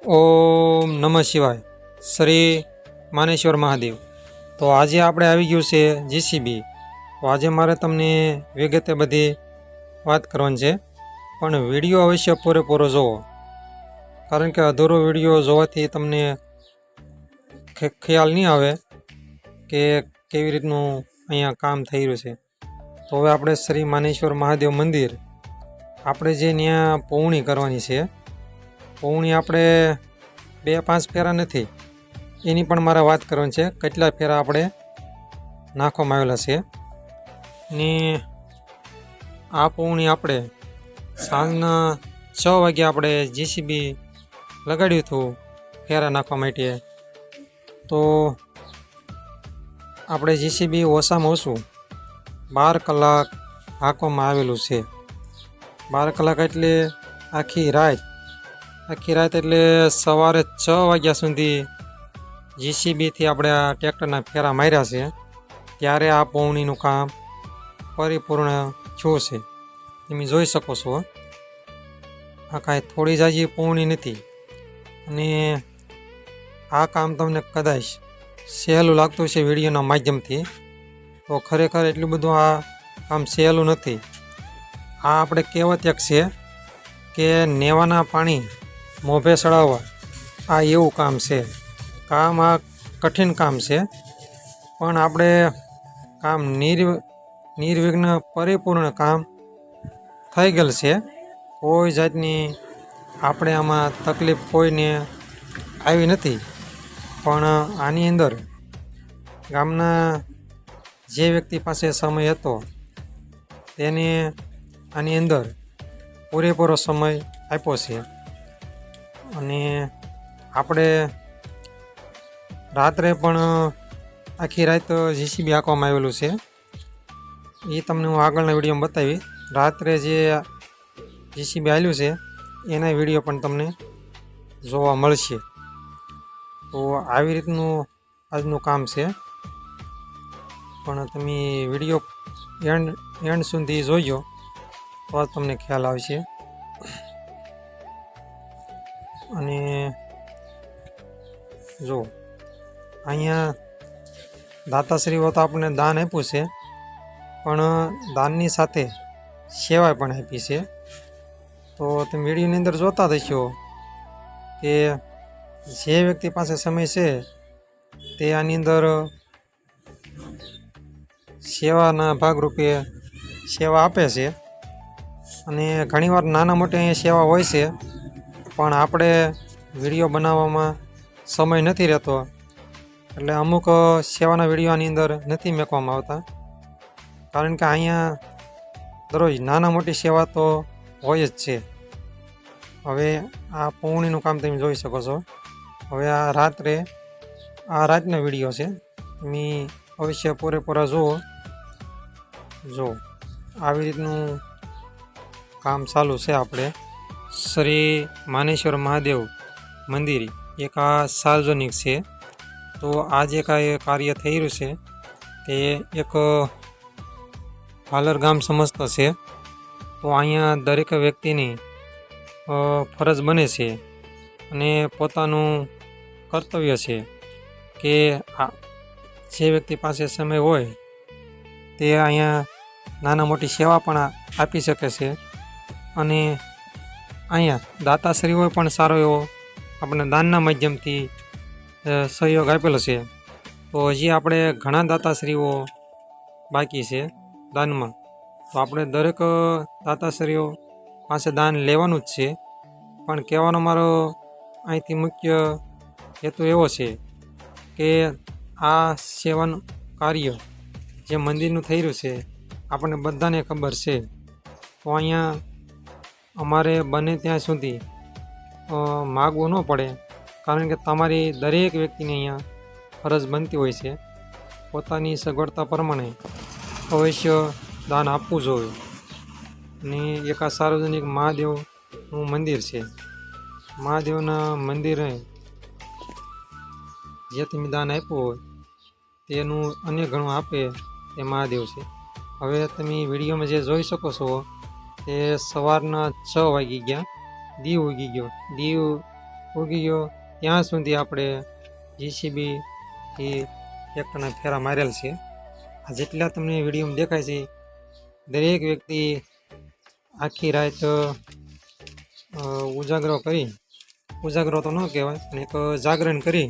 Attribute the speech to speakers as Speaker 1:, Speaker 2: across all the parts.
Speaker 1: ઓમ નમઃ શિવાય. શ્રી માનેશ્વર મહાદેવ. તો આજે આપણે આવી ગયું છે જીસીબી. તો આજે મારે તમને વિગતે બધી વાત કરવાની છે, પણ વિડીયો અવશ્ય પૂરેપૂરો જોવો, કારણ કે અધૂરો વિડીયો જોવાથી તમને ખ્યાલ નહીં આવે કે કેવી રીતનું અહીંયા કામ થઈ રહ્યું છે. તો હવે આપણે શ્રી માનેશ્વર મહાદેવ મંદિર, આપણે જે ત્યાં પૌણી કરવાની છે, પૌણી આપણે 2-5 ફેરા નથી, એની પણ મારે વાત કરવાની છે. કેટલા ફેરા આપણે નાખવામાં આવેલા છે ને આ પૌણી આપણે સાંજના 6 વાગ્યા આપણે જીસીબી લગાડ્યું હતું ફેરા નાખવા માટે. તો આપણે જીસીબી ઓછામાં ઓછું 12 કલાક હાંકવામાં આવેલું છે. 12 કલાક એટલે આખી રાત એટલે સવારે 6 વાગ્યા સુધી જીસીબીથી આપણે આ ટ્રેક્ટરના ફેરા માર્યા છે. ત્યારે આ પૌણીનું કામ પરિપૂર્ણ થયું છે. તમે જોઈ શકો છો, આ કાંઈ થોડી જાજી પૌણી નથી. અને આ કામ તમને કદાચ સહેલું લાગતું છે વિડીયોના માધ્યમથી, તો ખરેખર એટલું બધું આ કામ સહેલું નથી. આ આપણે કહેવત એક છે કે નેવાના પાણી મોભે ચડાવવા, આ એવું કામ છે. કામ આ કઠિન કામ છે, પણ આપણે કામ નિર્વિઘ્ન પરિપૂર્ણ કામ થઈ ગયેલ છે. કોઈ જાતની આપણે આમાં તકલીફ કોઈને આવી નથી. પણ આની અંદર ગામના જે વ્યક્તિ પાસે સમય હતો તેને આની અંદર પૂરેપૂરો સમય આપ્યો છે. અને આપણે રાત્રે પણ આખી રાત જીસીબી હાંકવામાં આવેલું છે. એ તમને હું આગળના વિડીયોમાં બતાવી. રાત્રે જે જીસીબી આવેલું છે એના વિડીયો પણ તમને જોવા મળશે. તો આવી રીતનું આજનું કામ છે. પણ તમે વિડીયો એન્ડ સુધી જોઈજો તો તમને ખ્યાલ આવશે. અને જો અહીંયા દાતાશ્રીઓ તો આપણને દાન આપ્યું છે, પણ દાનની સાથે સેવા પણ આપી છે. તો તમે વિડીયોની અંદર જોતા થશો કે જે વ્યક્તિ પાસે સમય છે તે આની અંદર સેવાના ભાગરૂપે સેવા આપે છે. અને ઘણીવાર નાના મોટી અહીંયા સેવા હોય છે, પણ આપણે વિડીયો બનાવવામાં સમય નથી રહેતો, એટલે અમુક સેવાના વિડીયો આની અંદર નથી મૂકવામાં આવતા. કારણ કે અહીંયા દરરોજ નાના મોટી સેવા તો હોય જ છે. હવે આ પૌણીનું કામ તમે જોઈ શકો છો. હવે આ રાતનો વિડીયો છે, તમે અવશ્ય પૂરેપૂરા જુઓ. જો આવી રીતનું કામ ચાલુ છે. આપણે શ્રી માનેશ્વર મહાદેવ મંદિર એક આ સાર્વજનિક છે. તો આ જે કાંઈ કાર્ય થઈ રહ્યું છે તે એક હાલર ગામ સમસ્ત છે. તો અહીંયા દરેક વ્યક્તિની ફરજ બને છે અને પોતાનું કર્તવ્ય છે કે જે વ્યક્તિ પાસે સમય હોય તે અહીંયા નાના મોટી સેવા પણ આપી શકે છે. અને અહીંયા દાતાશ્રીઓએ પણ સારો એવો આપણે દાનના માધ્યમથી સહયોગ આપેલો છે. તો હજી આપણે ઘણા દાતાશ્રીઓ બાકી છે દાનમાં. તો આપણે દરેક દાતાશ્રીઓ પાસે દાન લેવાનું જ છે. પણ કહેવાનો મારો અહીંથી મુખ્ય હેતુ એવો છે કે આ સેવાનું કાર્ય જે મંદિરનું થઈ રહ્યું છે આપણને બધાને ખબર છે. તો અહીંયા અમારે બને ત્યાં સુધી માગવું ન પડે, કારણ કે તમારી દરેક વ્યક્તિને અહીંયા ફરજ બનતી હોય છે પોતાની સગવડતા પ્રમાણે અવશ્ય દાન આપવું જોઈએ. અને એક આ સાર્વજનિક મહાદેવનું મંદિર છે. મહાદેવના મંદિરે જે તમે દાન આપ્યું હોય તેનું અન્ય ઘણું આપે એ મહાદેવ છે. હવે તમે વિડીયોમાં જે જોઈ શકો છો તે સવારના 6 વાગી ગયા, દીવ ઉગી ગયો. દીવ ઉગી ગયો ત્યાં સુધી આપણે જીસીબીથી ટ્રેક્ટરના ફેરા મારેલ છે. આ જેટલા તમને વિડીયોમાં દેખાય છે દરેક વ્યક્તિ આખી રાત ઉજાગરો તો ન કહેવાય પણ એક જાગરણ કરી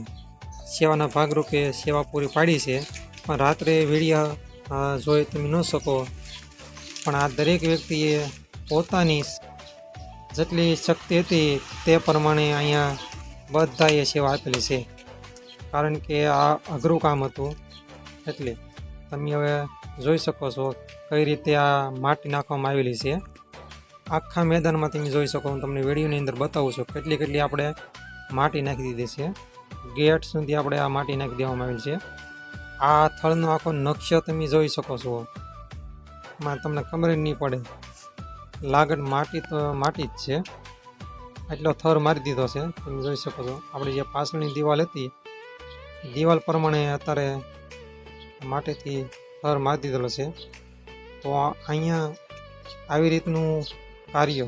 Speaker 1: સેવાના ભાગરૂપે સેવા પૂરી પાડી છે. પણ રાત્રે વિડીયા જોઈ તમે ન શકો, પણ આ દરેક વ્યક્તિએ પોતાની જેટલી શક્તિ હતી તે પ્રમાણે અહીંયા બધાએ સેવા આપેલી છે. કારણ કે આ અઘરું કામ હતું. એટલે તમે હવે જોઈ શકો છો કઈ રીતે આ માટી નાખવામાં આવેલી છે. આખા મેદાનમાં તમે જોઈ શકો, હું તમને વિડીયોની અંદર બતાવું છું કેટલી આપણે માટી નાખી દીધી છે. ગેટ સુધી આપણે આ માટી નાખી દેવામાં આવેલી છે. આ થળનો આખો નકશો તમે જોઈ શકો છો. માં તમને ખબર જ નહીં પડે, લાગત માટી તો માટી જ છે. એટલો થર મારી દીધો છે તમે જોઈ શકો છો. આપણી જે પાછળની દિવાલ હતી, દિવાલ પ્રમાણે અત્યારે માટીથી થર મારી દીધેલો છે. તો અહીંયા આવી રીતનું કાર્ય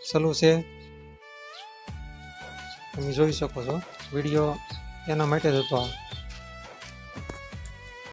Speaker 1: ચાલુ છે. તમે જોઈ શકો છો. વિડીયો એના માટે જ હતો.